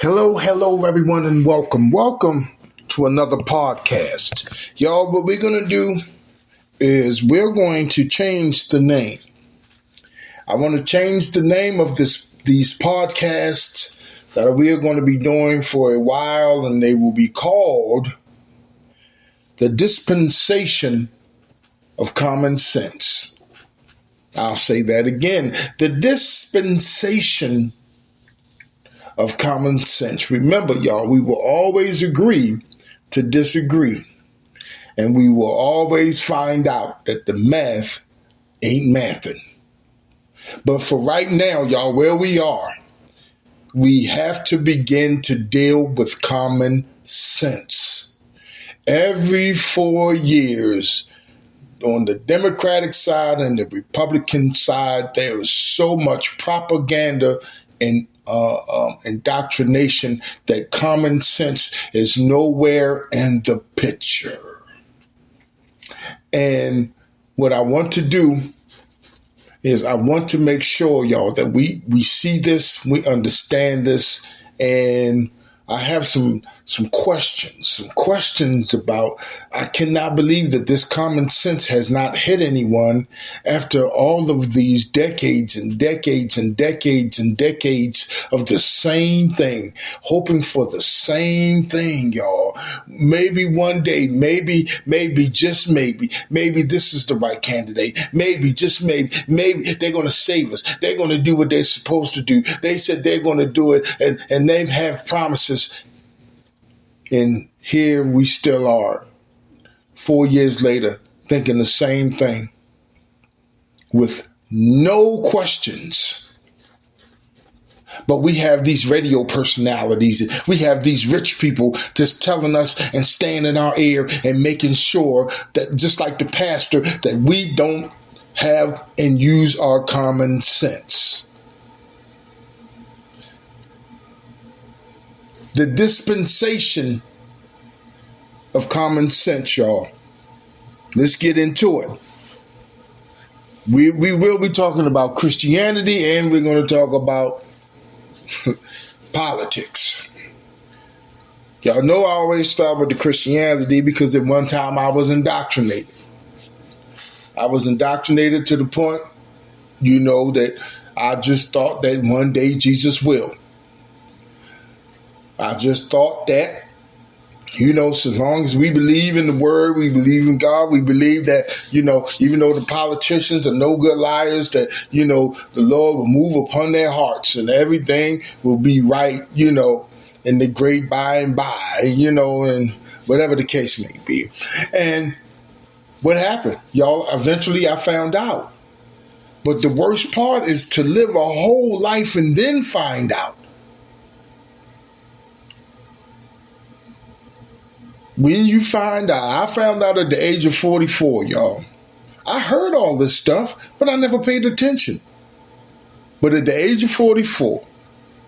Hello, everyone, and welcome to another podcast. Y'all, what we're going to do is we're going to change the name. I want to change the name of these podcasts that we are going to be doing for a while, and they will be called the Dispensation of Common Sense. I'll say that again. The Dispensation of Common Sense. Remember, y'all, we will always agree to disagree. And we will always find out that the math ain't mathing. But for right now, y'all, where we are, we have to begin to deal with common sense. Every 4 years, on the Democratic side and the Republican side, there is so much propaganda and indoctrination that common sense is nowhere in the picture. And what I want to do is I want to make sure, y'all, that we see this, we understand this, and I have some questions about, I cannot believe that this common sense has not hit anyone after all of these decades and decades and decades and decades of the same thing, hoping for the same thing, y'all. Maybe one day, maybe just maybe this is the right candidate. Maybe, just maybe they're going to save us. They're going to do what they're supposed to do. They said they're going to do it, and they have promises. And here we still are, 4 years later, thinking the same thing with no questions. But we have these radio personalities. We have these rich people just telling us and staying in our ear and making sure that, just like the pastor, that we don't have and use our common sense. The dispensation of common sense, y'all. Let's get into it. We will be talking about Christianity, and we're going to talk about politics. Y'all know I always start with the Christianity because at one time I was indoctrinated. I was indoctrinated to the point, that I just thought that one day Jesus will. I just thought that, so long as we believe in the word, we believe in God, we believe that, even though the politicians are no good liars, that, the Lord will move upon their hearts and everything will be right, in the great by and by, and whatever the case may be. And what happened? Y'all, eventually I found out. But the worst part is to live a whole life and then find out. When you find out, I found out at the age of 44, y'all. I heard all this stuff, but I never paid attention. But at the age of 44,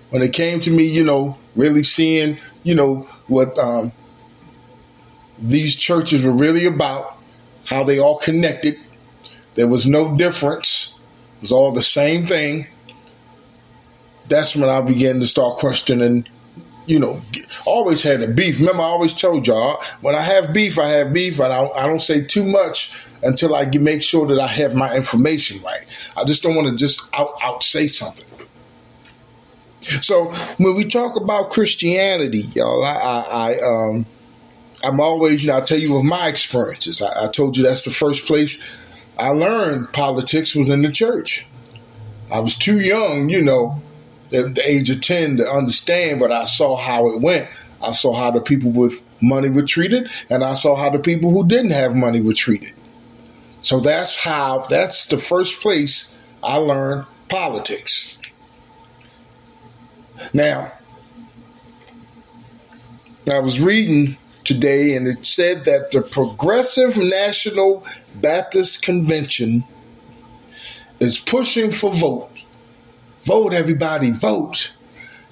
when it came to me, really seeing, what these churches were really about, how they all connected, there was no difference. It was all the same thing. That's when I began to start questioning, always had a beef. Remember, I always told y'all, when I have beef, and I don't say too much until I make sure that I have my information right. I just don't want to just out say something. So when we talk about Christianity, y'all, I'm always, I'll tell you of my experiences. I told you that's the first place I learned politics was in the church. I was too young, at the age of 10 to understand, but I saw how it went. I saw how the people with money were treated, and I saw how the people who didn't have money were treated. So that's the first place I learned politics. Now, I was reading today, and it said that the Progressive National Baptist Convention is pushing for vote. Vote, everybody, vote.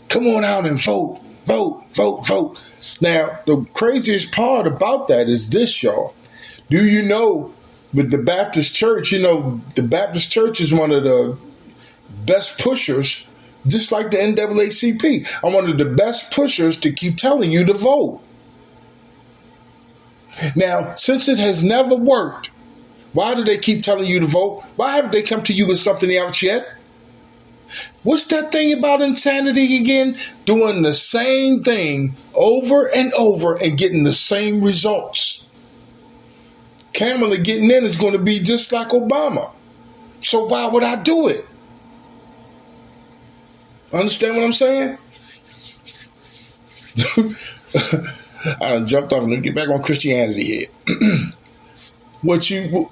Come on out and vote. Vote. Now, the craziest part about that is this, y'all. Do you know, with the Baptist Church, the Baptist Church is one of the best pushers Just like the NAACP. I'm one of the best pushers to keep telling you to vote. Now, since it has never worked, why do they keep telling you to vote? Why haven't they come to you with something else yet? What's that thing about insanity again? Doing the same thing over and over and getting the same results. Kamala getting in is going to be just like Obama. So why would I do it? Understand what I'm saying? I jumped off and get back on Christianity here. What you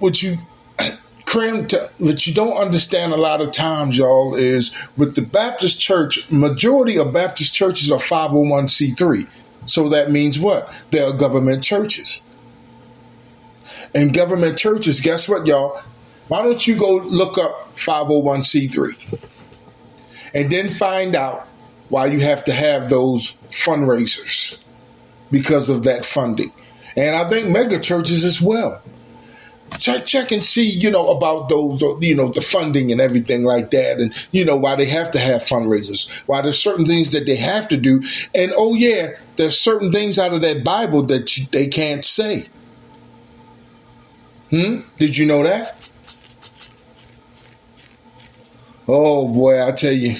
don't understand a lot of times, y'all, is with the Baptist church, majority of Baptist churches are 501c3. So that means what? They are government churches. And government churches, guess what, y'all? Why don't you go look up 501c3 and then find out why you have to have those fundraisers because of that funding. And I think mega churches as well. Check and see, about those, the funding and everything like that. And, why they have to have fundraisers, why there's certain things that they have to do. And, oh, yeah, there's certain things out of that Bible that they can't say. Did you know that? Oh, boy, I tell you.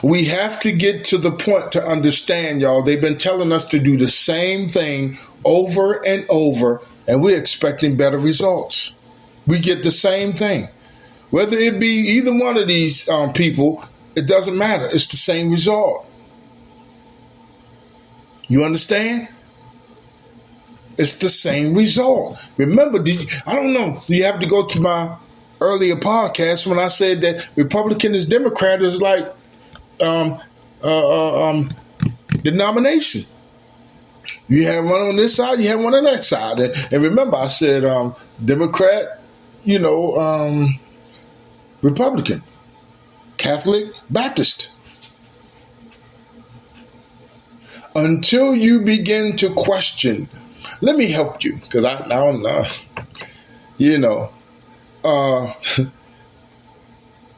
We have to get to the point to understand, y'all. They've been telling us to do the same thing over and over, and we're expecting better results. We get the same thing. Whether it be either one of these people, it doesn't matter. It's the same result. You understand? It's the same result. Remember, I don't know. You have to go to my earlier podcast when I said that Republican is Democrat is like denomination. You have one on this side, you have one on that side. And remember, I said Democrat, Republican, Catholic, Baptist. Until you begin to question, let me help you, because I don't know,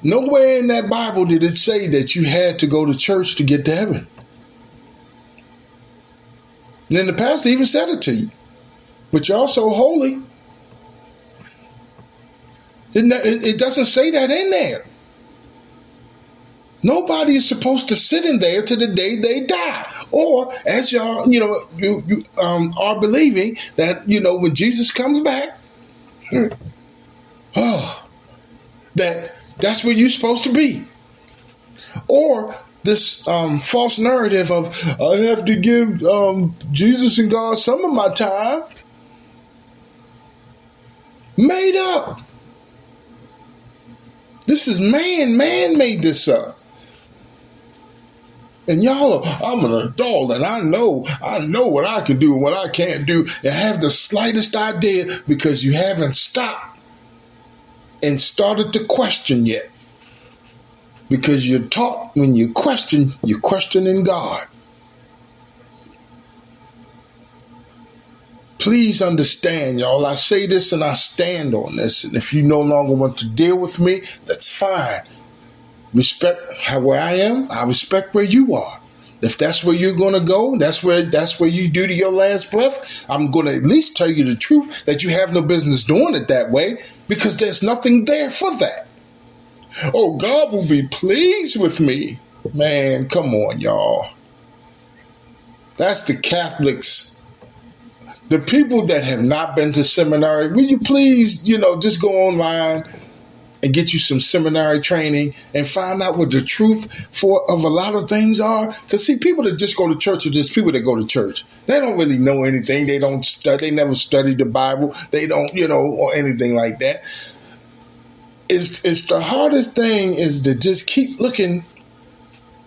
nowhere in that Bible did it say that you had to go to church to get to heaven. And then the pastor even said it to you. But you're also holy. It doesn't say that in there. Nobody is supposed to sit in there to the day they die. Or, as y'all, you are believing that, when Jesus comes back, that's where you're supposed to be. Or this false narrative of, I have to give Jesus and God some of my time. Made up. This is man made this up. And y'all, I'm an adult and I know what I can do and what I can't do, and have the slightest idea because you haven't stopped and started to question yet. Because you're taught when you question, you're questioning God. Please understand, y'all. I say this and I stand on this. And if you no longer want to deal with me, that's fine. Respect where I am. I respect where you are. If that's where you're going to go, that's where you do to your last breath, I'm going to at least tell you the truth that you have no business doing it that way, because there's nothing there for that. Oh, God will be pleased with me. Man, come on, y'all. That's the Catholics. The people that have not been to seminary, will you please, just go online and get you some seminary training and find out what the truth of a lot of things are. Because, see, people that just go to church are just people that go to church. They don't really know anything. They don't study. They never studied the Bible. They don't, or anything like that. It's the hardest thing is to just keep looking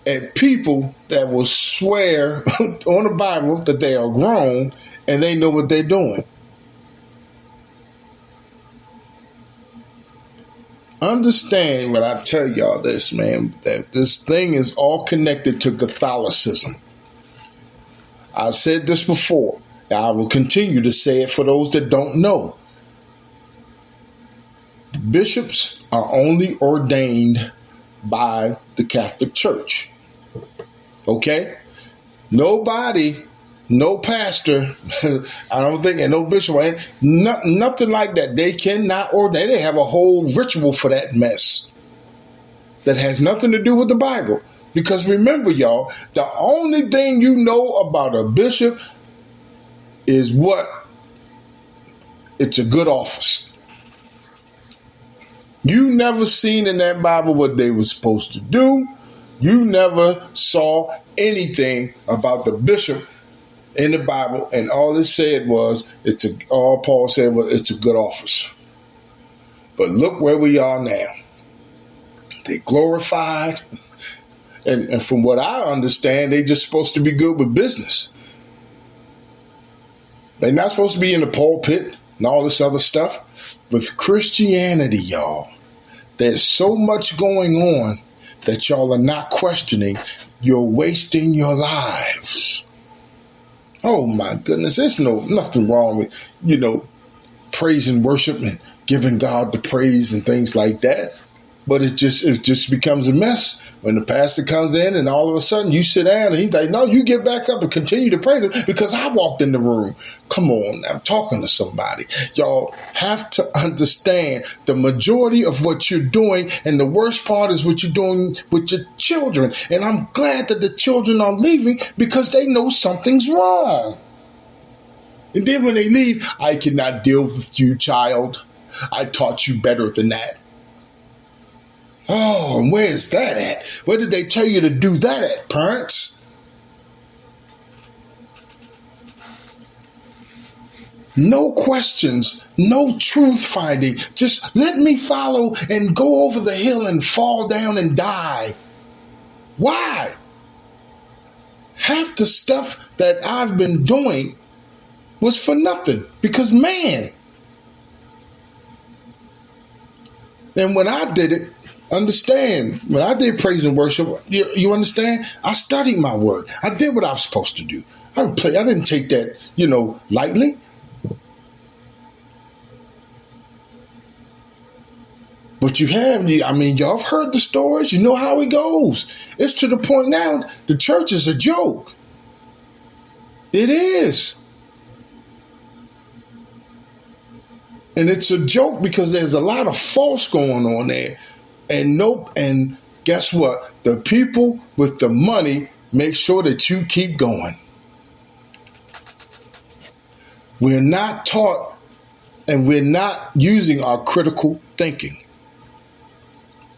at people that will swear on the Bible that they are grown and they know what they're doing. Understand when I tell y'all this, man, that this thing is all connected to Catholicism. I said this before. I will continue to say it for those that don't know. Bishops are only ordained by the Catholic Church. Okay? Nobody, no pastor, I don't think, and no bishop, nothing like that. They cannot ordain. They have a whole ritual for that mess that has nothing to do with the Bible. Because remember, y'all, the only thing you know about a bishop is what? It's a good office. You never seen in that Bible what they were supposed to do. You never saw anything about the bishop in the Bible, and all it said was all Paul said was it's a good office. But look where we are now. They glorified, and from what I understand, they just supposed to be good with business. They're not supposed to be in the pulpit and all this other stuff. With Christianity, y'all, there's so much going on that y'all are not questioning. You're wasting your lives. Oh my goodness, there's nothing wrong with, praise and worship and giving God the praise and things like that. But it just becomes a mess when the pastor comes in and all of a sudden you sit down and he's like, no, you get back up and continue to praise him because I walked in the room. Come on, I'm talking to somebody. Y'all have to understand the majority of what you're doing, and the worst part is what you're doing with your children. And I'm glad that the children are leaving because they know something's wrong. And then when they leave, I cannot deal with you, child. I taught you better than that. Oh, and where is that at? Where did they tell you to do that at, parents? No questions, no truth finding. Just let me follow and go over the hill and fall down and die. Why? Half the stuff that I've been doing was for nothing because, man. And when I did it, understand, when I did praise and worship, you understand? I studied my word. I did what I was supposed to do. I didn't take that, lightly. But y'all have heard the stories. You know how it goes. It's to the point now, the church is a joke. It is. And it's a joke because there's a lot of false going on there. And guess what? The people with the money make sure that you keep going. We're not taught and we're not using our critical thinking.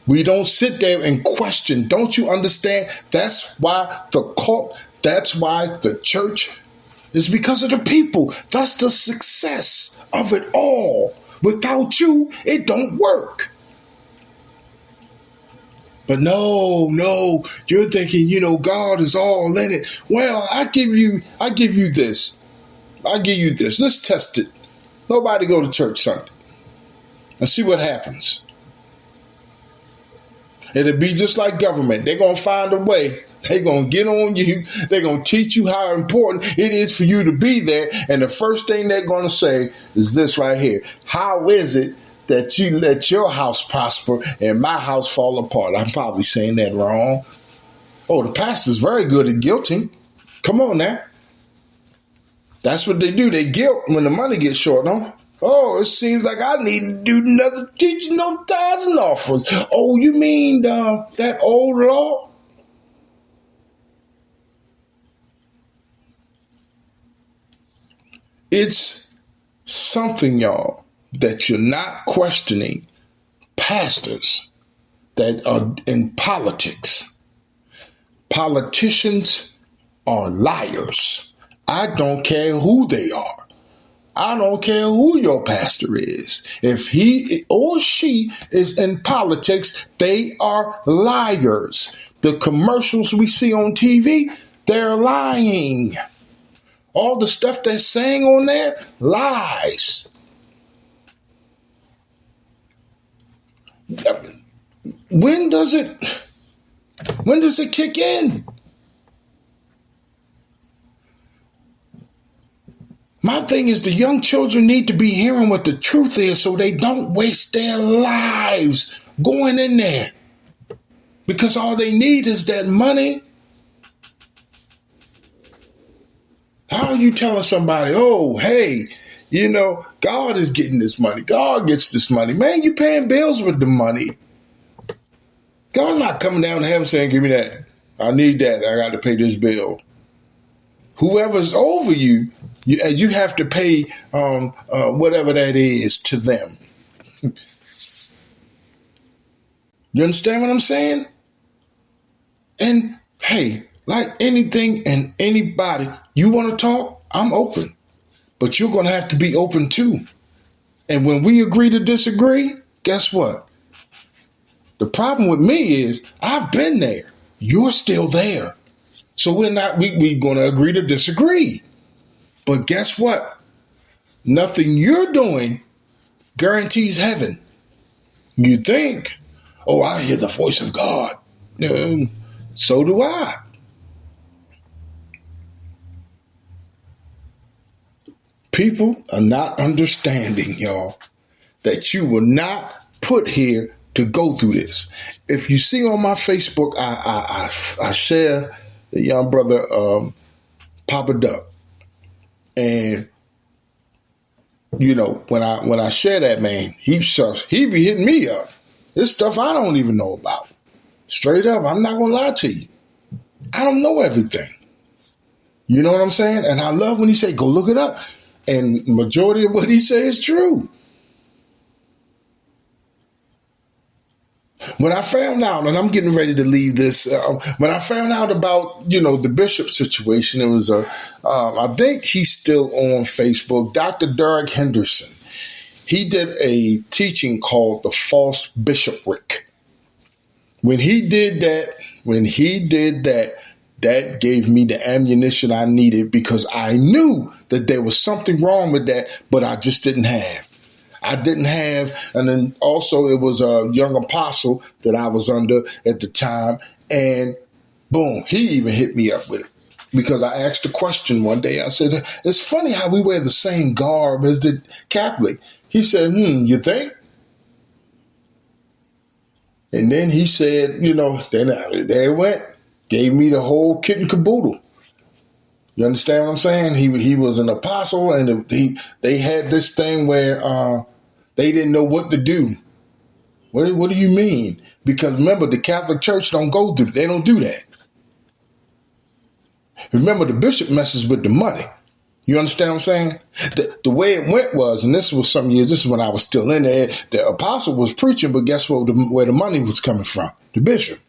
We don't sit there and question. Don't you understand? That's why the cult, that's why the church is because of the people. That's the success of it all. Without you, it don't work. But no, you're thinking, God is all in it. Well, I give you this. Let's test it. Nobody go to church Sunday and see what happens. It'll be just like government. They're going to find a way. They're going to get on you. They're going to teach you how important it is for you to be there. And the first thing they're going to say is this right here. How is it that you let your house prosper and my house fall apart? I'm probably saying that wrong. Oh, the pastor's very good at guilting. Come on now. That's what they do. They guilt when the money gets short, no? Oh, it seems like I need to do another teaching on tithes and offerings. Oh, you mean that old law? It's something, y'all, that you're not questioning pastors that are in politics. Politicians are liars. I don't care who they are. I don't care who your pastor is. If he or she is in politics, they are liars. The commercials we see on TV, they're lying. All the stuff they're saying on there, lies. When does it kick in? My thing is the young children need to be hearing what the truth is so they don't waste their lives going in there. because all they need is that money. How are you telling somebody, oh, hey, God is getting this money. God gets this money. Man, you paying bills with the money. God's not coming down to heaven saying, give me that. I need that. I got to pay this bill. Whoever's over you, you have to pay whatever that is to them. You understand what I'm saying? And hey, like anything and anybody, you want to talk, I'm open. But you're going to have to be open too. And when we agree to disagree, guess what? The problem with me is I've been there. You're still there. So we're going to agree to disagree. But guess what? Nothing you're doing guarantees heaven. You think, oh, I hear the voice of God. So do I. People are not understanding, y'all, that you were not put here to go through this. If you see on my Facebook, I share the young brother Papa Duck, and when I share that, man, he be hitting me up. This stuff I don't even know about. Straight up, I'm not gonna lie to you. I don't know everything. You know what I'm saying? And I love when he say, "Go look it up," and majority of what he say is true. When I found out, and I'm getting ready to leave this, when I found out about, the bishop situation, it was I think he's still on Facebook, Dr. Derek Henderson. He did a teaching called the false bishopric. When he did that, that gave me the ammunition I needed, because I knew that there was something wrong with that, but I just didn't have. And then also it was a young apostle that I was under at the time, and boom, he even hit me up with it. Because I asked a question one day. I said, it's funny how we wear the same garb as the Catholic. He said, you think? And then he said, then there it went. Gave me the whole kit and caboodle. You understand what I'm saying? He was an apostle, and they had this thing where they didn't know what to do. What do you mean? Because remember, the Catholic Church they don't do that. Remember, the bishop messes with the money. You understand what I'm saying? The way it went was, and this was some years, this is when I was still in there, the apostle was preaching, but guess what? Where the money was coming from? The bishop.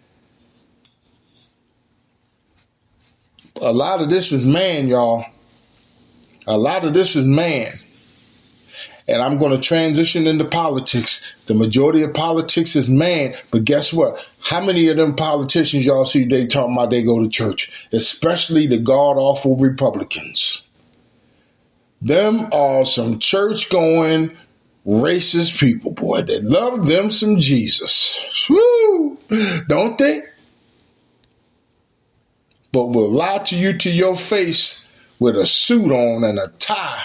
A lot of this is man, y'all. A lot of this is man. And I'm going to transition into politics. The majority of politics is man. But guess what? How many of them politicians y'all see they talking about they go to church? Especially the god-awful Republicans. Them are some church-going, racist people, boy. They love them some Jesus. Woo! Don't they? But will lie to you to your face with a suit on and a tie.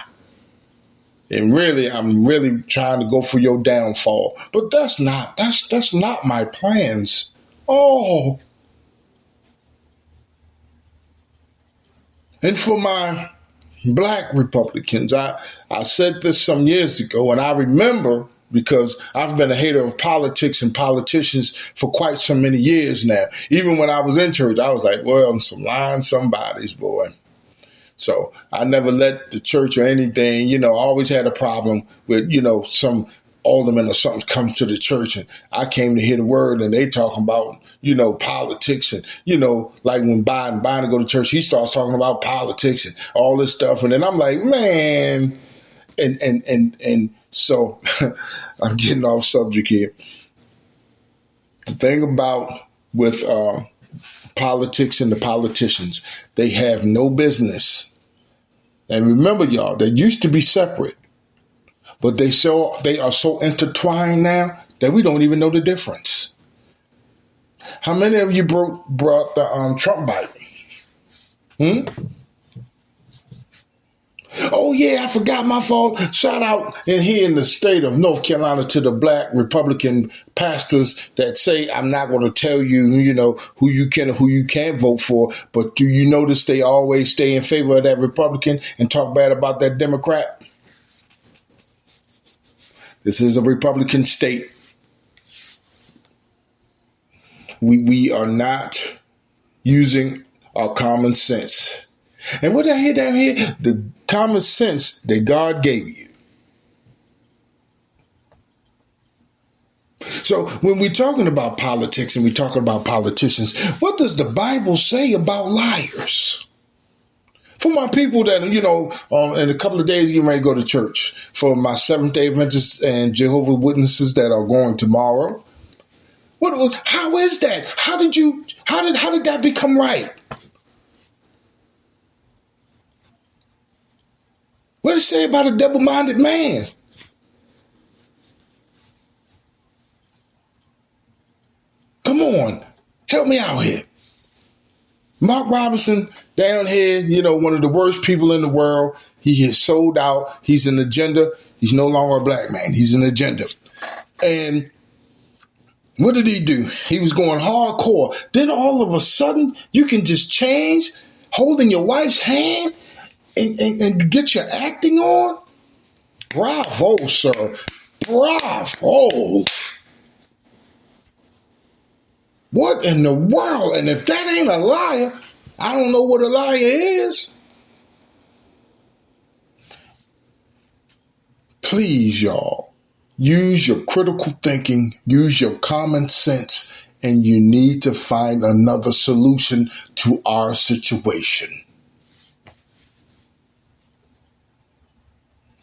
And really, I'm really trying to go for your downfall. But that's not my plans. Oh. And for my black Republicans, I said this some years ago, and I remember, because I've been a hater of politics and politicians for quite so many years now. Even when I was in church, I was like, well, I'm some lying somebody's, boy. So I never let the church or anything, I always had a problem with, some alderman or something comes to the church, and I came to hear the word, and they talking about, politics, and, like when Biden go to church, he starts talking about politics and all this stuff. And then I'm like, man, and so I'm getting off subject here. The thing about with politics and the politicians, they have no business. And remember, y'all, they used to be separate, but they are so intertwined now that we don't even know the difference. How many of you brought the Trump Bible? Oh yeah, I forgot my fault. Shout out in here in the state of North Carolina to the black Republican pastors that say, I'm not going to tell you, who you can and who you can't vote for. But do you notice they always stay in favor of that Republican and talk bad about that Democrat? This is a Republican state. We are not using our common sense. And what I hear down here, the common sense that God gave you. So when we're talking about politics and we're talking about politicians, what does the Bible say about liars? For my people that, in a couple of days, you may go to church. For my Seventh-day Adventists and Jehovah's Witnesses that are going tomorrow. How is that? How did that become right? What does it say about a double-minded man? Come on, help me out here. Mark Robinson down here, one of the worst people in the world. He is sold out. He's an agenda. He's no longer a black man. He's an agenda. And what did he do? He was going hardcore. Then all of a sudden, you can just change, holding your wife's hand and get your acting on? Bravo, sir. Bravo. What in the world? And if that ain't a liar, I don't know what a liar is. Please, y'all, use your critical thinking, use your common sense, and you need to find another solution to our situation.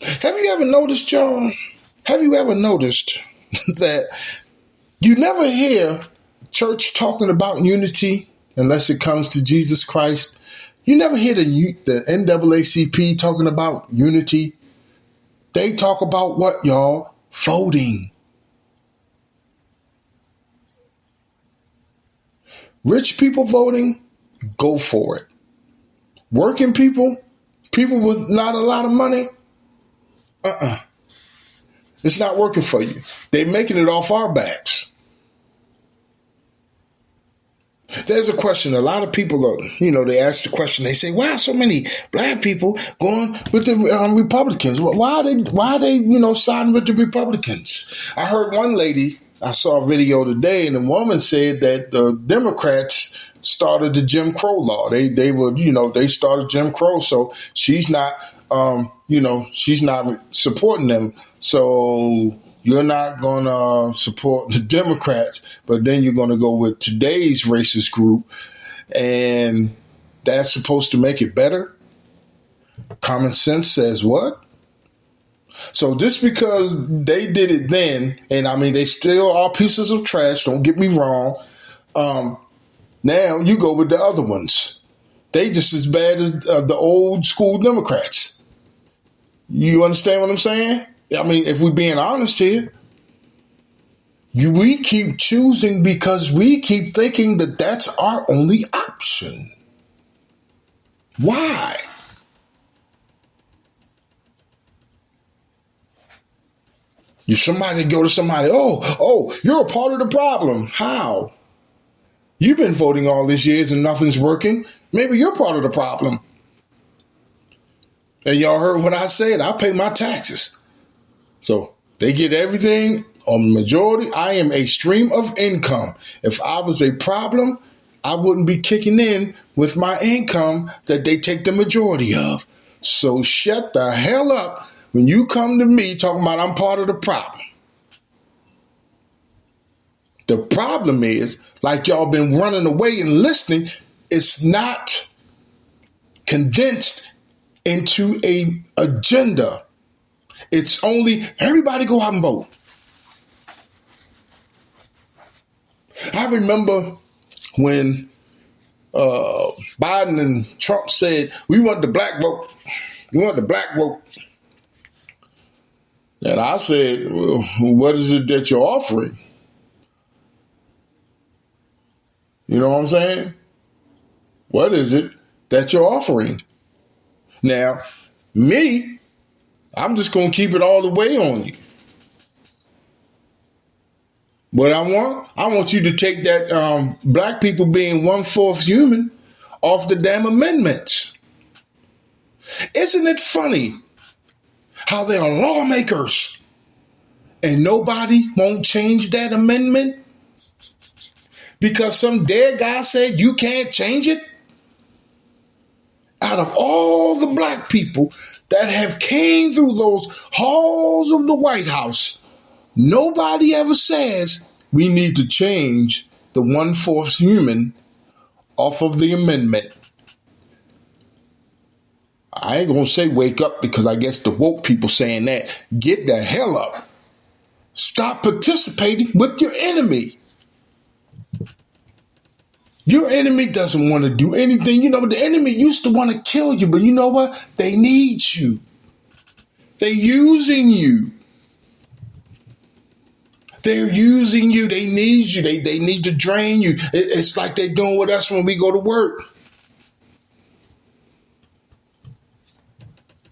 Have you ever noticed, y'all? Have you ever noticed that you never hear church talking about unity unless it comes to Jesus Christ? You never hear the NAACP talking about unity. They talk about what, y'all? Voting. Rich people voting, go for it. Working people with not a lot of money, it's not working for you. They're making it off our backs. There's a question. A lot of people are, they ask the question. They say, why are so many black people going with the Republicans? Why are they siding with the Republicans? I heard one lady, I saw a video today, and the woman said that the Democrats started the Jim Crow law. They started Jim Crow. So she's not, she's not supporting them. So you're not going to support the Democrats, but then you're going to go with today's racist group, and that's supposed to make it better? Common sense says what? So just because they did it then, and I mean, they still are pieces of trash, don't get me wrong. Now you go with the other ones. They just as bad as the old school Democrats. You understand what I'm saying? I mean, if we're being honest here, we keep choosing because we keep thinking that that's our only option. Why? Somebody go to somebody, oh, you're a part of the problem. How? You've been voting all these years and nothing's working. Maybe you're part of the problem. And y'all heard what I said. I pay my taxes. So they get everything on the majority. I am a stream of income. If I was a problem, I wouldn't be kicking in with my income that they take the majority of. So shut the hell up when you come to me talking about I'm part of the problem. The problem is, like y'all been running away and listening, it's not condensed into a agenda. It's only everybody go out and vote. I remember when Biden and Trump said, we want the black vote. We want the black vote. And I said, well, what is it that you're offering? You know what I'm saying? What is it that you're offering? Now, Me, I'm just going to keep it all the way on you. What I want you to take that black people being 1/4 human off the damn amendments. Isn't it funny how there are lawmakers and nobody won't change that amendment because some dead guy said you can't change it? Out of all the black people that have came through those halls of the White House, nobody ever says we need to change the 1/4 human off of the amendment. I ain't going to say wake up because I guess the woke people saying that. Get the hell up. Stop participating with your enemy. Your enemy doesn't want to do anything. You know, the enemy used to want to kill you, but you know what? They need you. They're using you. They're using you. They need you. They need to drain you. It's like they're doing with us when we go to work.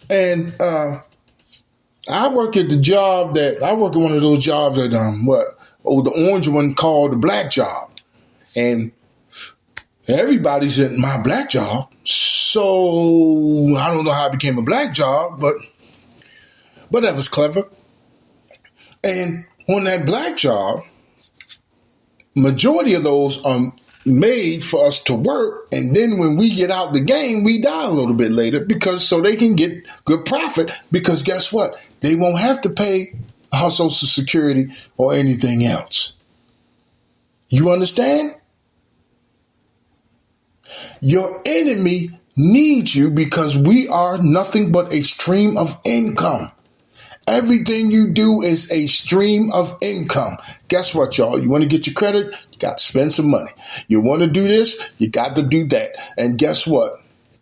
And I work at one of those jobs that the orange one called the black job. And everybody's in my black job. So I don't know how it became a black job, but that was clever. And on that black job, majority of those are made for us to work, and then when we get out the game, we die a little bit later because so they can get good profit. Because guess what? They won't have to pay our Social Security or anything else. You understand? Your enemy needs you because we are nothing but a stream of income. Everything you do is a stream of income. Guess what, y'all? You want to get your credit? You got to spend some money. You want to do this? You got to do that. And guess what?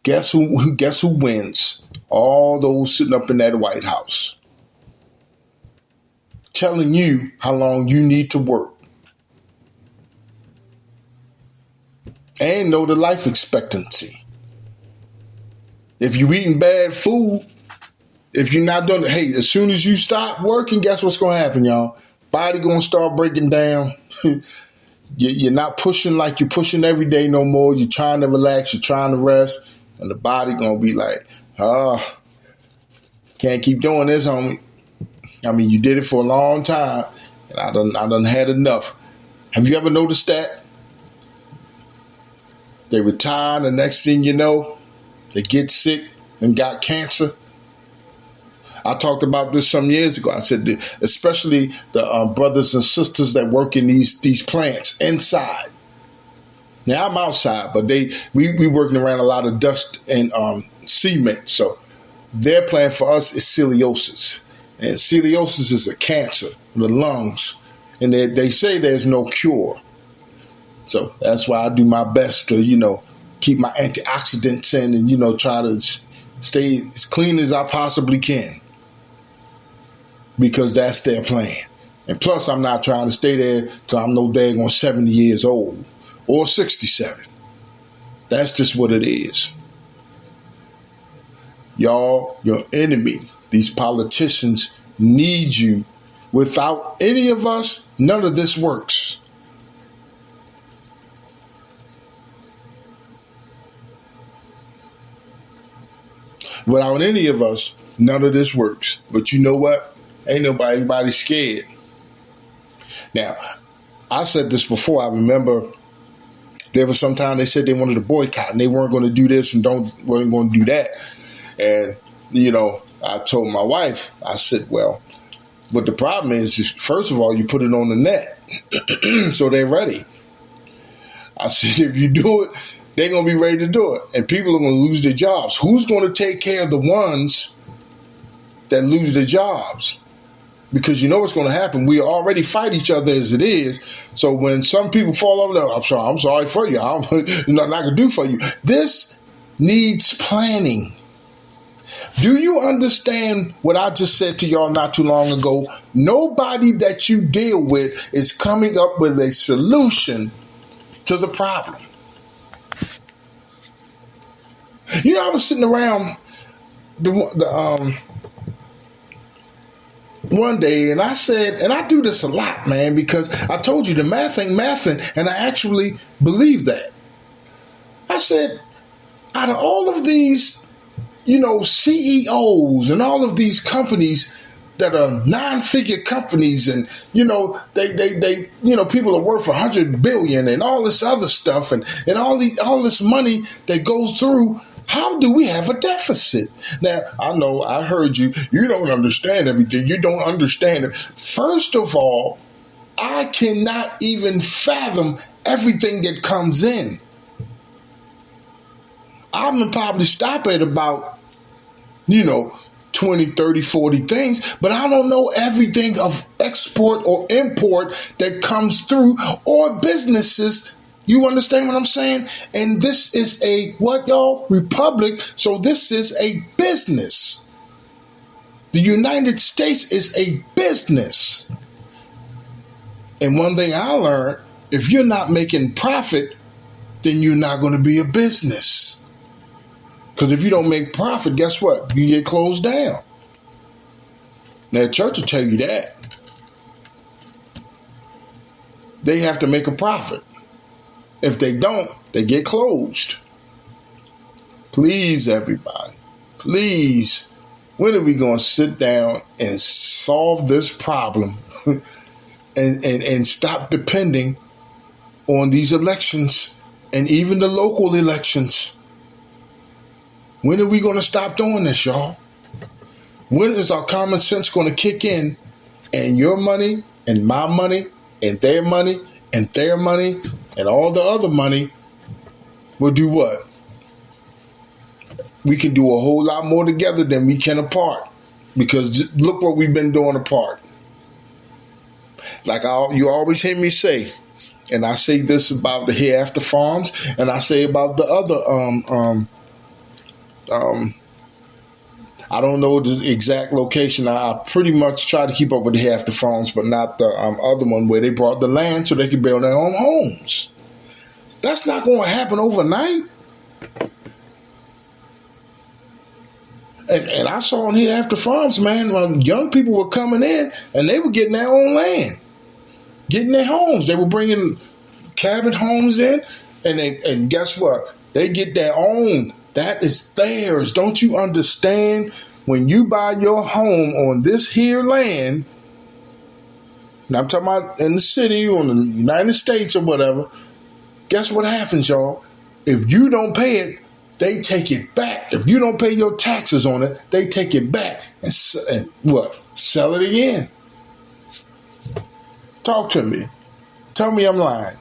Guess who wins? All those sitting up in that White House. Telling you how long you need to work. And know the life expectancy. If you're eating bad food, if you're not doing it, hey, as soon as you stop working, guess what's going to happen, y'all? Body going to start breaking down. You're not pushing like you're pushing every day no more. You're trying to relax. You're trying to rest. And the body going to be like, can't keep doing this, homie. I mean, you did it for a long time. And I done had enough. Have you ever noticed that? They retire, and the next thing you know, they get sick and got cancer. I talked about this some years ago. I said, especially the brothers and sisters that work in these plants inside. Now I'm outside, but we working around a lot of dust and cement. So their plan for us is scoliosis, and scoliosis is a cancer in the lungs, and they say there's no cure. So that's why I do my best to keep my antioxidants in and try to stay as clean as I possibly can. Because that's their plan. And plus, I'm not trying to stay there till I'm no daggone 70 years old or 67. That's just what it is. Y'all, your enemy, these politicians need you. Without any of us, none of this works. Without any of us, none of this works. But you know what? Ain't everybody scared. Now, I said this before. I remember there was some time they said they wanted to boycott and they weren't going to do this and weren't going to do that. And, I told my wife, I said, well, but the problem is, first of all, you put it on the net. So they're ready. I said, if you do it, they're going to be ready to do it. And people are going to lose their jobs. Who's going to take care of the ones that lose their jobs? Because you know what's going to happen. We already fight each other as it is. So when some people fall over there, I'm sorry for you. There's nothing I can do for you. This needs planning. Do you understand what I just said to y'all not too long ago? Nobody that you deal with is coming up with a solution to the problem. I was sitting around one day, and I said, and I do this a lot, man, because I told you the math ain't mathing, and I actually believe that. I said, out of all of these, CEOs and all of these companies that are nine-figure companies, and they people are worth $100 billion and all this other stuff, and all this money that goes through. How do we have a deficit? Now, I know I heard you. You don't understand everything. You don't understand it. First of all, I cannot even fathom everything that comes in. I'm going to probably stop at about, 20, 30, 40 things, but I don't know everything of export or import that comes through or businesses. You understand what I'm saying? And this is a, what y'all? Republic. So this is a business. The United States is a business. And one thing I learned, if you're not making profit, then you're not going to be a business. Because if you don't make profit, guess what? You get closed down. Now, the church will tell you that. They have to make a profit. If they don't, they get closed. Please, everybody, please, when are we going to sit down and solve this problem and stop depending on these elections and even the local elections? When are we going to stop doing this, y'all? When is our common sense going to kick in, and your money and my money and their money and their money and all the other money will do what? We can do a whole lot more together than we can apart. Because look what we've been doing apart. Like you always hear me say, and I say this about the Hereafter Farms, and I say about the other I don't know the exact location. I pretty much try to keep up with the Hereafter Farms, but not the other one where they brought the land so they could build their own homes. That's not going to happen overnight. And I saw on Hereafter Farms, man, when young people were coming in and they were getting their own land, getting their homes. They were bringing cabin homes in, and guess what? They get their own. That is theirs. Don't you understand? When you buy your home on this here land, and I'm talking about in the city or in the United States or whatever, guess what happens, y'all? If you don't pay it, they take it back. If you don't pay your taxes on it, they take it back and what? Sell it again. Talk to me. Tell me I'm lying.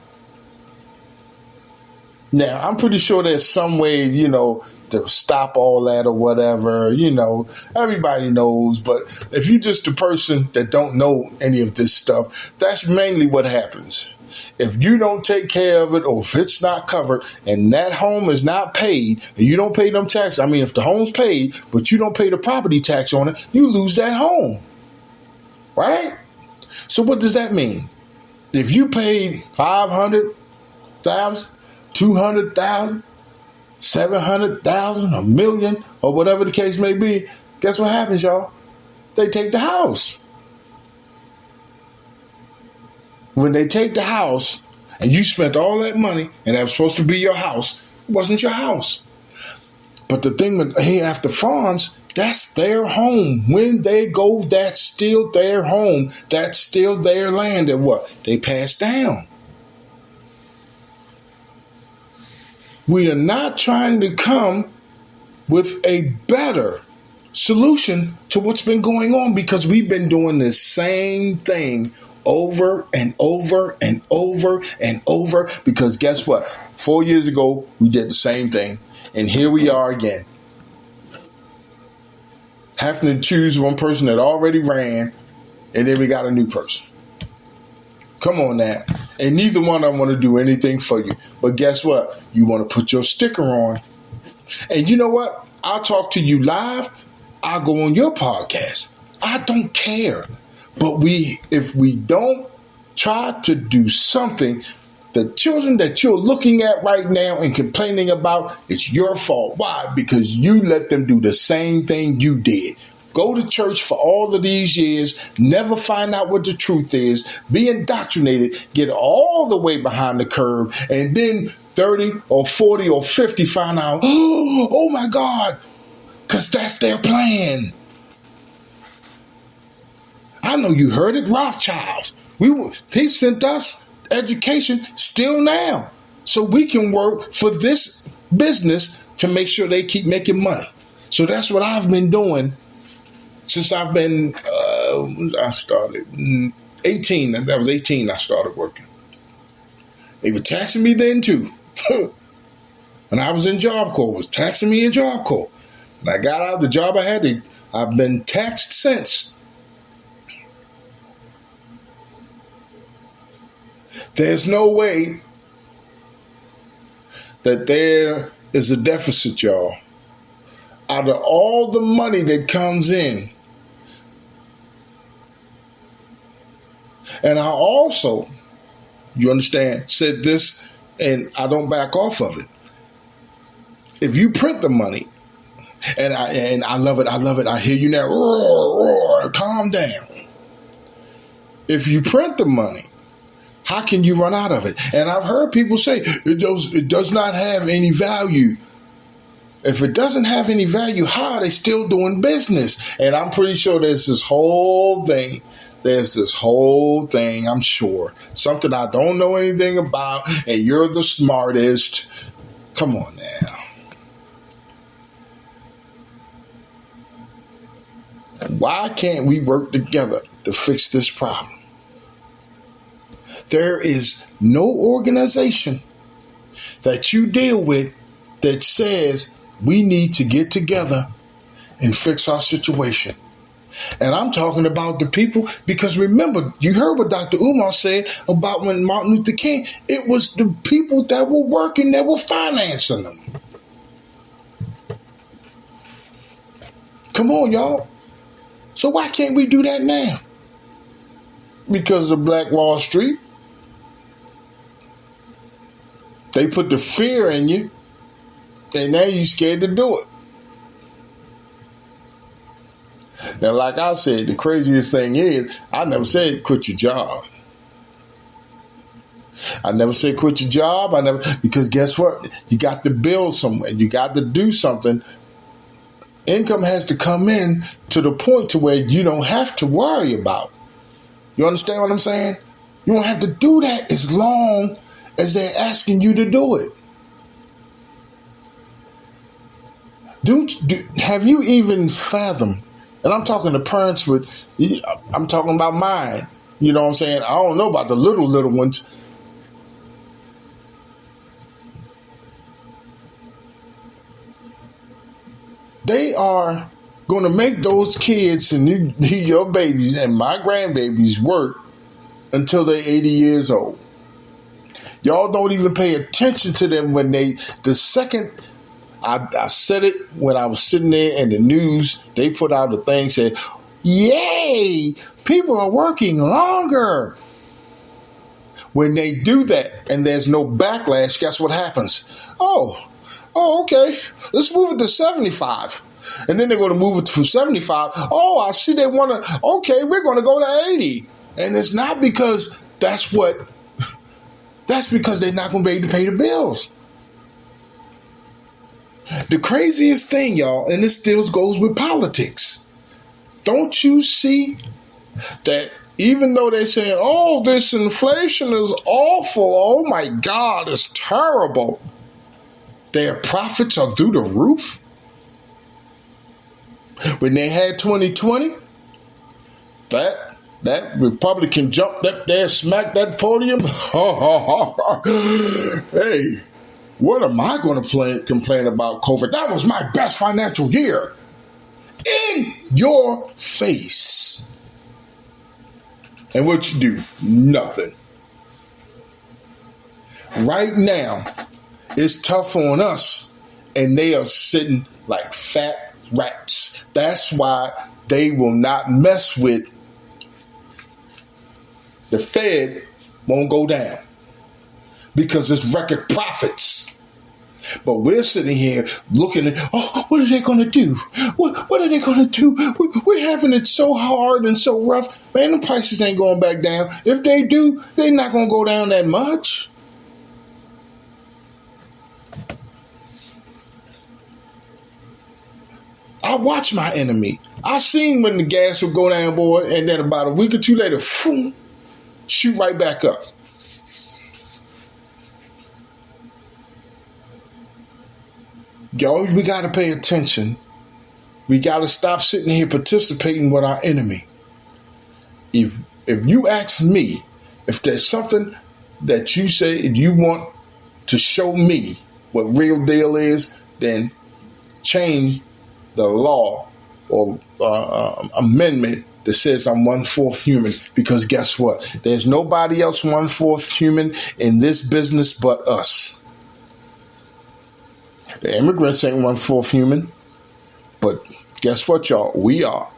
Now, I'm pretty sure there's some way, to stop all that or whatever, everybody knows. But if you're just a person that don't know any of this stuff, that's mainly what happens. If you don't take care of it, or if it's not covered and that home is not paid and you don't pay them taxes, if the home's paid, but you don't pay the property tax on it, you lose that home. Right? So what does that mean? If you paid $500,000, $200,000, $700,000, $1 million, or whatever the case may be, guess what happens, y'all? They take the house. When they take the house and you spent all that money and that was supposed to be your house, it wasn't your house. But the thing with Hereafter Farms, that's their home. When they go, that's still their home. That's still their land. And what? They pass down. We are not trying to come with a better solution to what's been going on, because we've been doing the same thing over and over and over and over. Because guess what? 4 years ago, we did the same thing. And here we are again. Having to choose one person that already ran, and then we got a new person. Come on now. And neither one of them want to do anything for you. But guess what? You want to put your sticker on. And you know what? I'll talk to you live. I'll go on your podcast. I don't care. But if we don't try to do something, The children that you're looking at right now and complaining about, it's your fault. Why? Because you let them do the same thing you did. Go to church for all of these years, never find out what the truth is, be indoctrinated, get all the way behind the curve, and then 30 or 40 or 50 find out, oh my God, because that's their plan. I know you heard it, Rothschilds. They sent us education still now, so we can work for this business to make sure they keep making money. So that's what I've been doing since I've been, I started 18. That was 18 I started working. They were taxing me then too. When I was in Job Corps, was taxing me in Job Corps. When I got out of the job I had, I've been taxed since. There's no way that there is a deficit, y'all. Out of all the money that comes in, and I also, you understand, said this, and I don't back off of it. If you print the money, and I love it, I hear you now, roar, calm down. If you print the money, how can you run out of it? And I've heard people say it does not have any value. If it doesn't have any value, how are they still doing business? And I'm pretty sure there's this whole thing. I'm sure. Something I don't know anything about, and you're the smartest. Come on now. Why can't we work together to fix this problem? There is no organization that you deal with that says we need to get together and fix our situation. And I'm talking about the people, because remember, you heard what Dr. Umar said about when Martin Luther King, it was the people that were working that were financing them. Come on, y'all. So why can't we do that now? Because of Black Wall Street. They put the fear in you, and now you're scared to do it. Now, like I said, the craziest thing is, I never said quit your job. I never said quit your job. Because guess what? You got to build somewhere. You got to do something. Income has to come in to the point to where you don't have to worry about. You understand what I'm saying? You don't have to do that as long as they're asking you to do it. Have you even fathomed? And I'm talking to parents I'm talking about mine. You know what I'm saying? I don't know about the little ones. They are going to make those kids and your babies and my grandbabies work until they're 80 years old. Y'all don't even pay attention to them when the second, I said it when I was sitting there in the news, they put out a thing said, yay, people are working longer. When they do that and there's no backlash, guess what happens? Oh, okay, let's move it to 75. And then they're going to move it from 75. Oh, I see they want to, okay, we're going to go to 80. And it's not because that's because they're not going to be able to pay the bills. The craziest thing, y'all, and this still goes with politics. Don't you see that even though they're saying, oh, this inflation is awful, oh my God, it's terrible, their profits are through the roof? When they had 2020, that Republican jumped up there, smacked that podium. Hey, what am I going to complain about COVID? That was my best financial year. In your face. And what you do? Nothing. Right now, it's tough on us, and they are sitting like fat rats. That's why they will not mess with the Fed. Won't go down. because it's record profits. But we're sitting here looking at, oh, what are they going to do? What are they going to do? We're having it so hard and so rough. Man, the prices ain't going back down. If they do, they're not going to go down that much. I watch my enemy. I seen when the gas would go down, boy, and then about a week or two later, shoot right back up. Yo, we got to pay attention. We got to stop sitting here participating with our enemy. If you ask me, if there's something that you say you want to show me what real deal is, then change the law or amendment that says I'm 1/4 human. Because guess what? There's nobody else 1/4 human in this business but us. The immigrants ain't 1/4 human. But guess what, y'all? We are.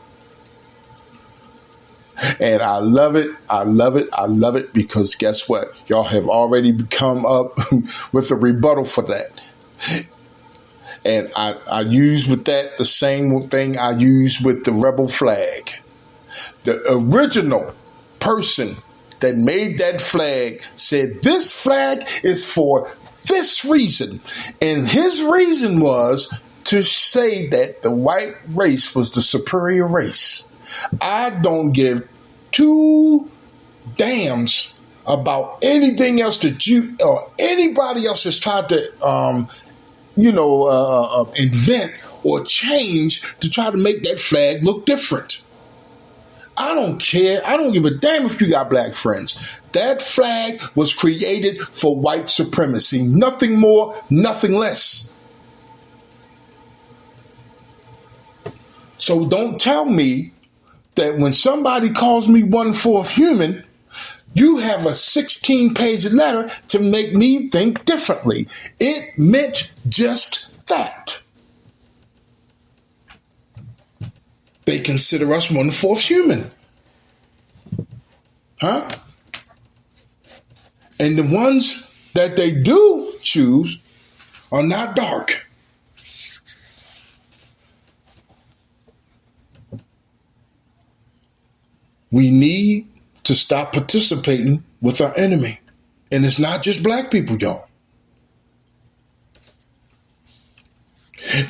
And I love it. I love it. I love it because guess what? Y'all have already come up with a rebuttal for that. And I use with that the same thing I use with the rebel flag. The original person that made that flag said this flag is for this reason. And his reason was to say that the white race was the superior race. I don't give two damns about anything else that you or anybody else has tried to invent or change to try to make that flag look different. I don't care. I don't give a damn if you got black friends. That flag was created for white supremacy. Nothing more, nothing less. So don't tell me that when somebody calls me 1/4 human, you have a 16-page letter to make me think differently. It meant just that. They consider us 1/4 human. Huh? And the ones that they do choose are not dark. We need to stop participating with our enemy. And it's not just black people, y'all.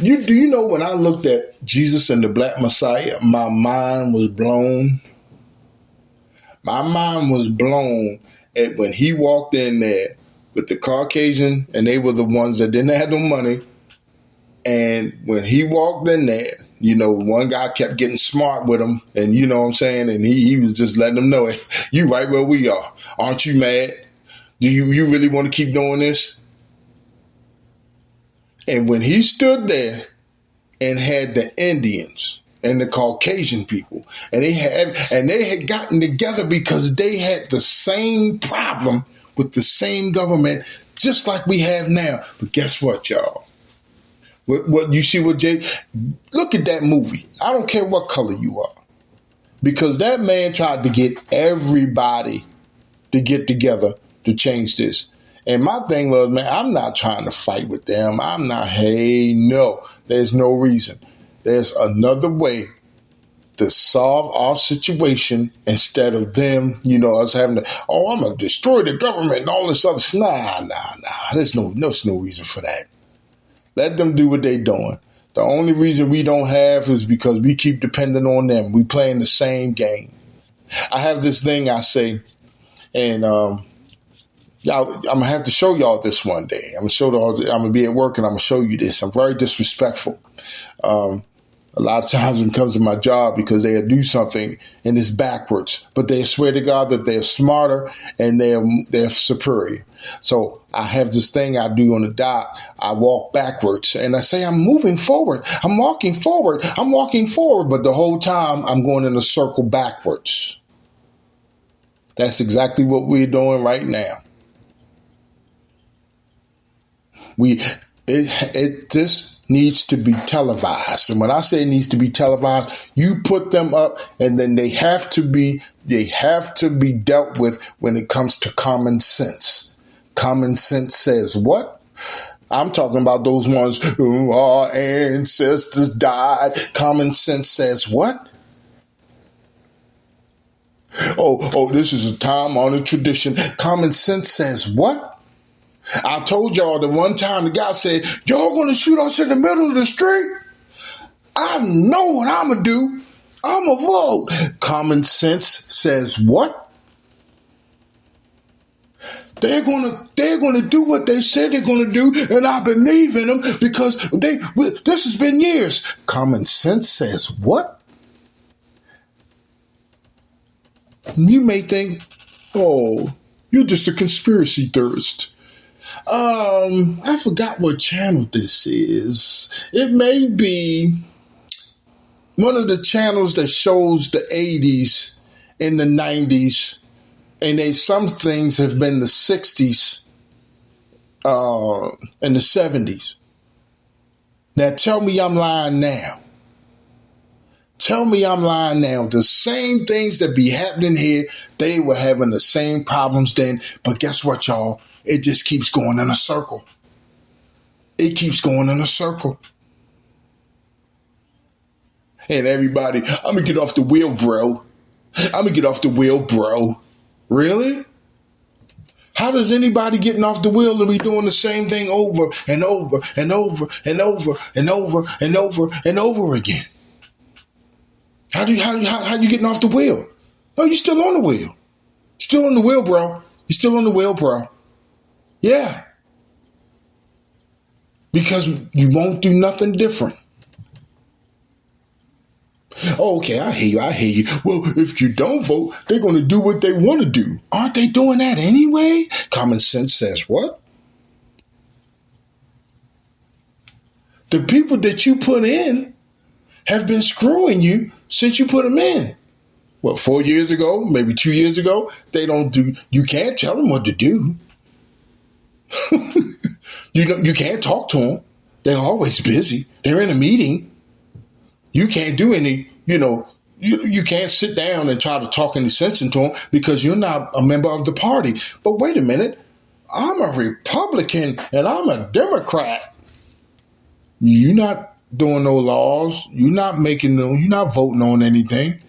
Do you know when I looked at Jesus and the Black Messiah, my mind was blown. My mind was blown at when he walked in there with the Caucasian, and they were the ones that didn't have no money. And when he walked in there, one guy kept getting smart with him, and you know what I'm saying? And he was just letting them know, you right where we are. Aren't you mad? Do you really want to keep doing this? And when he stood there and had the Indians and the Caucasian people, and they had gotten together because they had the same problem with the same government, just like we have now. But guess what, y'all? What you see with Jay? Look at that movie. I don't care what color you are, because that man tried to get everybody to get together to change this. And my thing was, man, I'm not trying to fight with them. I'm not. Hey, no, there's no reason. There's another way to solve our situation instead of them, us having to, I'm going to destroy the government and all this other stuff. Nah. There's no reason for that. Let them do what they're doing. The only reason we don't have is because we keep depending on them. We playing the same game. I have this thing I say, and I'm gonna have to show y'all this one day. I'm gonna be at work and I'm gonna show you this. I'm very disrespectful. A lot of times when it comes to my job, because they'll do something and it's backwards, but they swear to God that they're smarter and they're superior. So I have this thing I do on the dot. I walk backwards and I say, I'm moving forward. I'm walking forward. But the whole time I'm going in a circle backwards. That's exactly what we're doing right now. This needs to be televised. And when I say it needs to be televised, you put them up and then they have to be dealt with when it comes to common sense. Common sense says what? I'm talking about those ones who our ancestors died. Common sense says what? Oh, this is a time-honored tradition. Common sense says what? I told y'all that one time the guy said, y'all gonna shoot us in the middle of the street? I know what I'm gonna do. I'm gonna vote. Common sense says what? They're gonna do what they said they're gonna do, and I believe in them because this has been years. Common sense says what? You may think, oh, you're just a conspiracy theorist. I forgot what channel this is. It may be one of the channels that shows the 80s and the 90s. And some things have been the 60s and the 70s. Now tell me I'm lying now. Tell me I'm lying now. The same things that be happening here, they were having the same problems then. But guess what, y'all? It just keeps going in a circle. It keeps going in a circle. And everybody, I'm going to get off the wheel, bro. I'm going to get off the wheel, bro. Really? How does anybody getting off the wheel and be doing the same thing over and over and over and over and over and over and over again? How you getting off the wheel? No, you're still on the wheel. Still on the wheel, bro. You're still on the wheel, bro. Yeah. Because you won't do nothing different. Oh, okay, I hear you. Well, if you don't vote, they're going to do what they want to do. Aren't they doing that anyway? Common sense says what? The people that you put in have been screwing you since you put them in. Well, 4 years ago, maybe 2 years ago, you can't tell them what to do. You can't talk to them. They're always busy. They're in a meeting. You can't do any, you can't sit down and try to talk any sense into them because you're not a member of the party. But wait a minute, I'm a Republican and I'm a Democrat. You're not doing no laws. You're not voting on anything.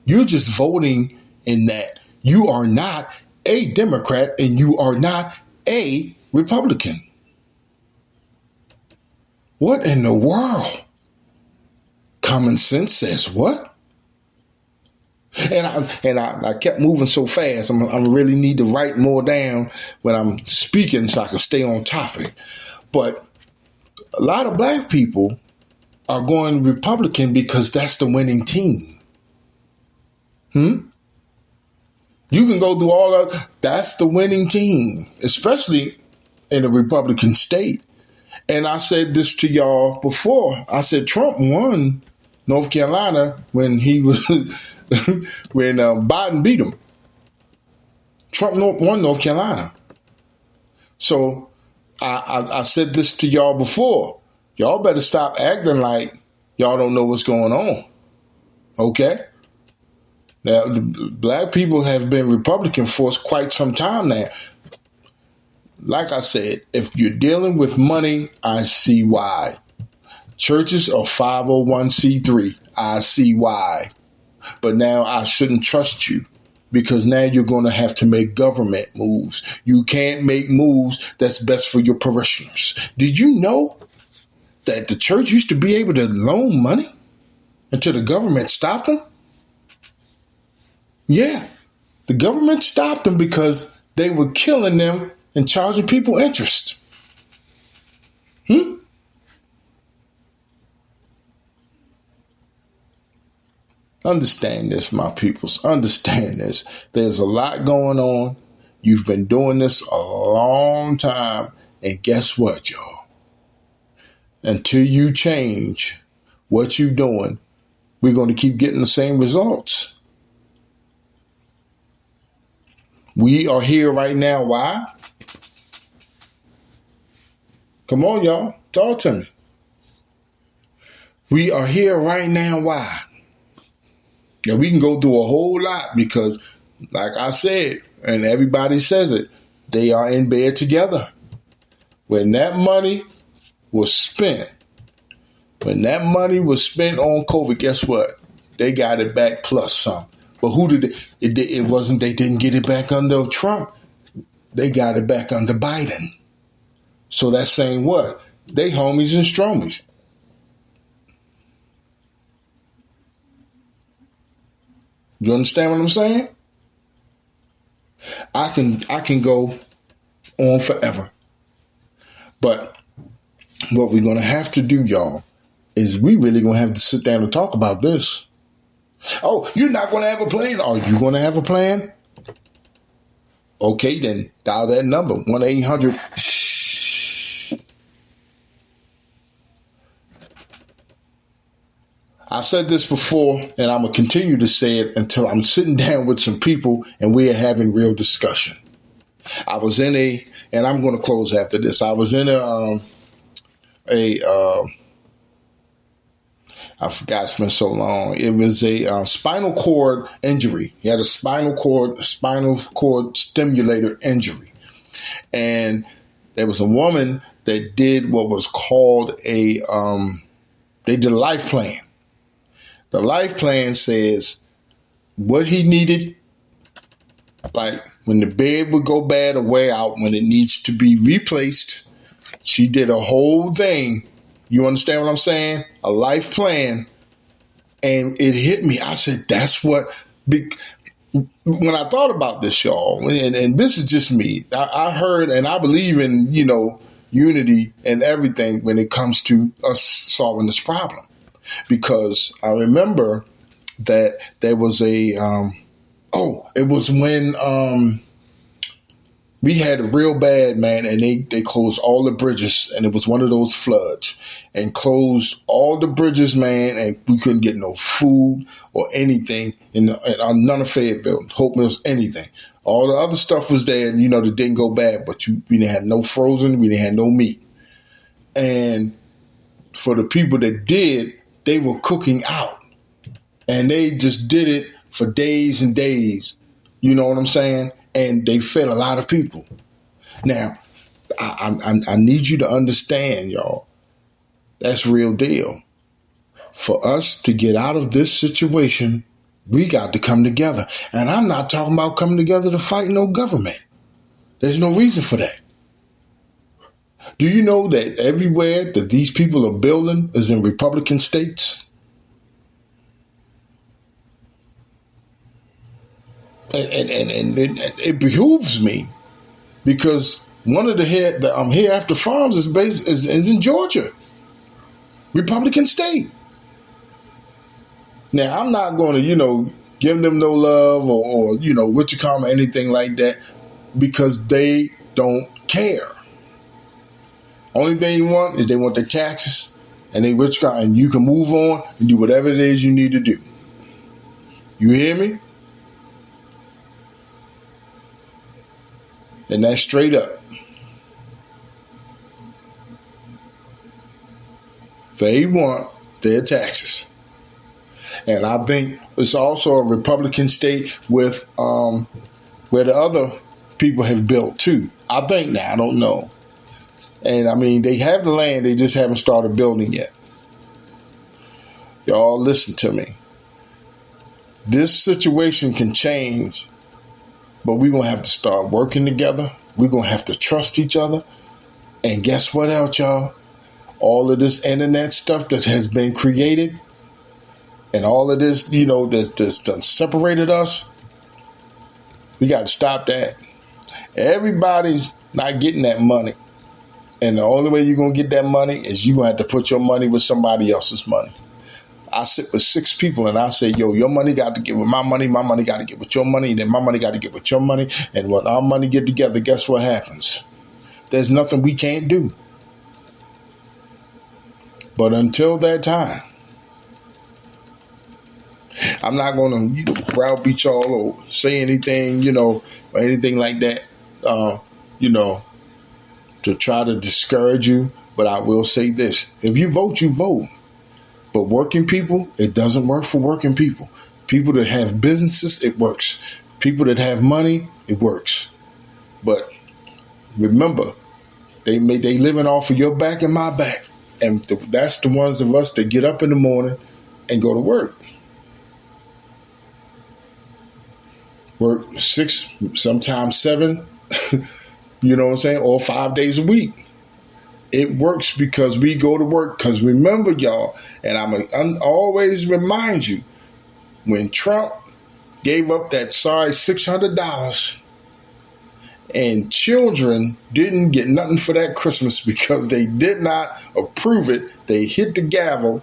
You're just voting in that you are not a Democrat and you are not a Republican. What in the world? Common sense says what? And I kept moving so fast. I really need to write more down when I'm speaking so I can stay on topic. But a lot of black people are going Republican because that's the winning team. You can go through all of that's the winning team, especially in a Republican state. And I said this to y'all before. I said Trump won North Carolina when Biden beat him. Trump won North Carolina. So I said this to y'all before. Y'all better stop acting like y'all don't know what's going on. Okay? Now, black people have been Republican for quite some time now. Like I said, if you're dealing with money, I see why. Churches are 501c3. I see why. But now I shouldn't trust you because now you're going to have to make government moves. You can't make moves that's best for your parishioners. Did you know that the church used to be able to loan money until the government stopped them? Yeah, the government stopped them because they were killing them and charging people interest. Understand this, my peoples. Understand this. There's a lot going on. You've been doing this a long time. And guess what, y'all? Until you change what you're doing, we're going to keep getting the same results. We are here right now. Why? Come on, y'all. Talk to me. We are here right now. Why? Now, we can go through a whole lot because, like I said, and everybody says it, They are in bed together. When that money was spent, on COVID, guess what? They got it back plus some. But who did it wasn't they didn't get it back under Trump. They got it back under Biden. So that's saying what? They homies and stromies. You understand what I'm saying? I can go on forever. But what we're going to have to do, y'all, is we really going to have to sit down and talk about this. Oh, you're not going to have a plan? Are you going to have a plan? Okay, then dial that number, 1-800-SHH. I said this before, and I'm going to continue to say it until I'm sitting down with some people and we are having real discussion. I was in and I'm going to close after this. I was in I forgot, it's been so long. It was a spinal cord injury. He had a spinal cord stimulator injury. And there was a woman that did what was called they did a life plan. The life plan says what he needed, like when the bed would go bad or wear out, when it needs to be replaced. She did a whole thing. You understand what I'm saying? A life plan. And it hit me. I said, that's what, when I thought about this, y'all, and this is just me, I heard and I believe in, unity and everything when it comes to us solving this problem. Because I remember that there was it was when we had it real bad, man, and they closed all the bridges, and it was one of those floods, and closed all the bridges, man, and we couldn't get no food or anything in none of Fayetteville, Hope Mills, anything. All the other stuff was there, and that didn't go bad, but we didn't have no frozen, we didn't have no meat. And for the people that did, they were cooking out, and they just did it for days and days. You know what I'm saying? And they fed a lot of people. Now, I need you to understand, y'all, that's real deal. For us to get out of this situation, we got to come together. And I'm not talking about coming together to fight no government. There's no reason for that. Do you know that everywhere that these people are building is in Republican states? And it behooves me because one of the Hereafter Farms is in Georgia, Republican state. Now, I'm not going to, give them no love or what you call them, anything like that, because they don't care. Only thing you want is they want their taxes and and you can move on and do whatever it is you need to do. You hear me? And that's straight up. They want their taxes. And I think it's also a Republican state with where the other people have built too. I think now, I don't know. And I mean, they have the land, they just haven't started building yet. Y'all listen to me. This situation can change, but we're going to have to start working together. We're going to have to trust each other. And guess what else, y'all? All of this internet stuff that has been created and all of this, that's done separated us, we got to stop that. Everybody's not getting that money. And the only way you're going to get that money is you're going to have to put your money with somebody else's money. I sit with 6 people and I say, yo, your money got to get with my money got to get with your money, and then my money got to get with your money. And when our money get together, guess what happens? There's nothing we can't do. But until that time, I'm not going to browbeat y'all or say anything, or anything like that, to try to discourage you. But I will say this. If you vote, you vote. But working people, it doesn't work for working people. People that have businesses, it works. People that have money, it works. But Remember, they living off of your back and my back. And that's the ones of us that get up in the morning and go to work. Work 6, sometimes 7, you know what I'm saying, or 5 days a week. It works because we go to work. Because remember, y'all, and I'm always remind you, when Trump gave up that $600 and children didn't get nothing for that Christmas because they did not approve it, they hit the gavel.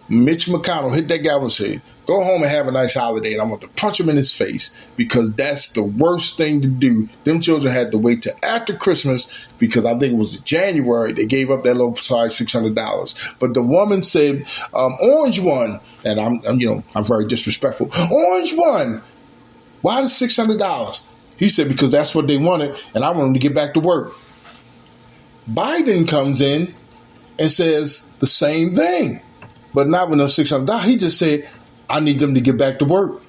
Mitch McConnell hit that gavel and said, go home and have a nice holiday. And I want to punch him in his face because that's the worst thing to do. Them children had to wait till after Christmas because I think it was January. They gave up that little $600. But the woman said, Orange won. And I'm very disrespectful. Orange won. Why the $600? He said, because that's what they wanted. And I want them to get back to work. Biden comes in and says the same thing. But not with no $600. He just said, I need them to get back to work.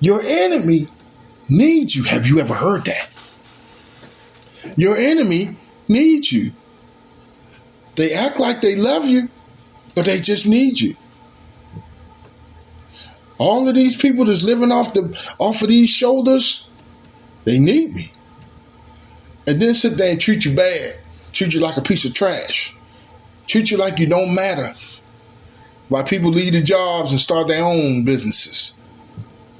Your enemy needs you. Have you ever heard that? Your enemy needs you. They act like they love you, but they just need you. All of these people that's living off of these shoulders, they need me. And then sit there and treat you bad. Treat you like a piece of trash. Treat you like you don't matter. While people leave their jobs and start their own businesses.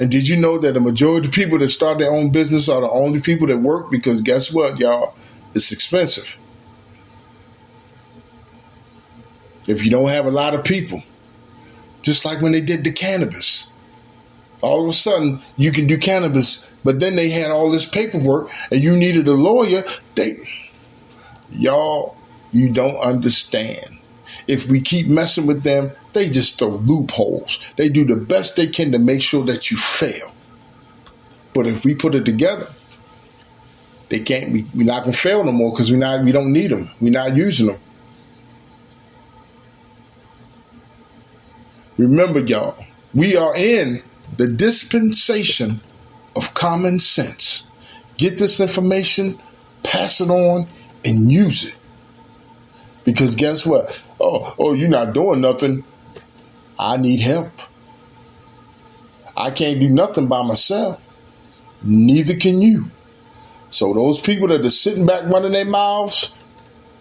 And did you know that the majority of people that start their own business are the only people that work? Because guess what, y'all? It's expensive. If you don't have a lot of people, just like when they did the cannabis, all of a sudden you can do cannabis, but then they had all this paperwork and you needed a lawyer. Y'all, you don't understand. If we keep messing with them, they just throw loopholes. They do the best they can to make sure that you fail. But if we put it together, they can't. We're not gonna fail no more because we don't need them. We're not using them. Remember, y'all, we are in the dispensation of common sense. Get this information, pass it on, and use it. Because guess what? Oh, you're not doing nothing. I need help. I can't do nothing by myself. Neither can you. So those people that are sitting back running their mouths,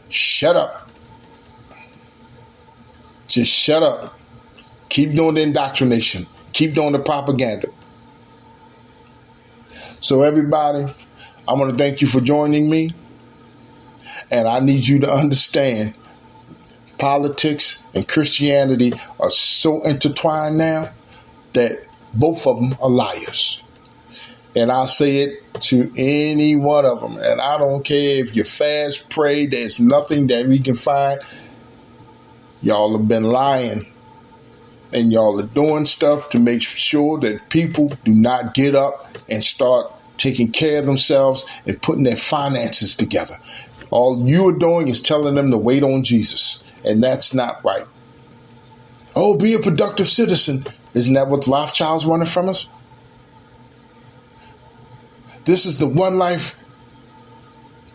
shut up. Just shut up. Keep doing the indoctrination. Keep doing the propaganda. So everybody, I want to thank you for joining me. And I need you to understand, politics and Christianity are so intertwined now that both of them are liars. And I'll say it to any one of them. And I don't care if you fast, pray, there's nothing that we can find. Y'all have been lying. And y'all are doing stuff to make sure that people do not get up and start taking care of themselves and putting their finances together. All you are doing is telling them to wait on Jesus. And that's not right. Oh, be a productive citizen. Isn't that what Rothschild's running from us? This is the one life,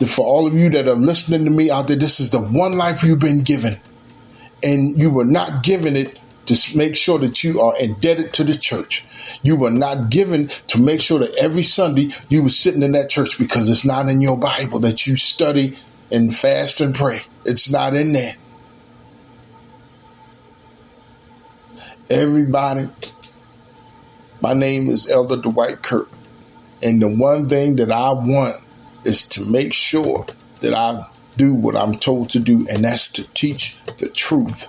for all of you that are listening to me out there, this is the one life you've been given. And you were not given it to make sure that you are indebted to the church. You were not given to make sure that every Sunday you were sitting in that church, because it's not in your Bible that you study and fast and pray. It's not in there. Everybody, my name is Elder Dwight Kirk. And the one thing that I want is to make sure that I do what I'm told to do, and that's to teach the truth.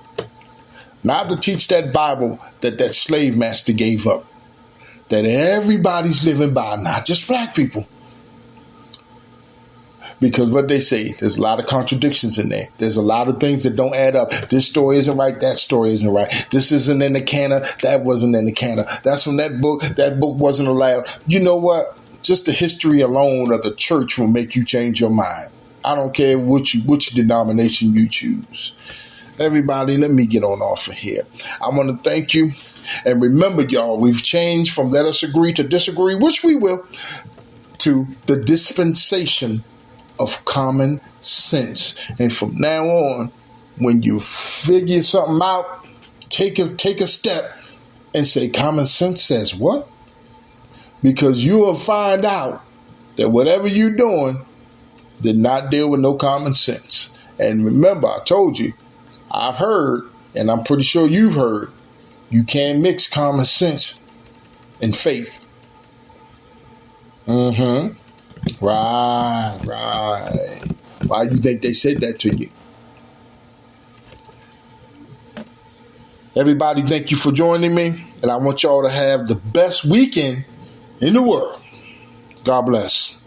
Not to teach that Bible that slave master gave up, that everybody's living by, not just black people. Because what they say, there's a lot of contradictions in there. There's a lot of things that don't add up. This story isn't right. That story isn't right. This isn't in the canon. That wasn't in the canon. That's from that book. That book wasn't allowed. You know what? Just the history alone of the church will make you change your mind. I don't care which denomination you choose. Everybody, let me get on off of here. I want to thank you. And remember, y'all, we've changed from let us agree to disagree, which we will, to the dispensation of common sense. And from now on, when you figure something out, take a step and say, common sense says what? Because you will find out that whatever you're doing did not deal with no common sense. And remember, I told you, I've heard, and I'm pretty sure you've heard, you can't mix common sense and faith. Right. Why do you think they said that to you? Everybody, thank you for joining me. And I want y'all to have the best weekend in the world. God bless.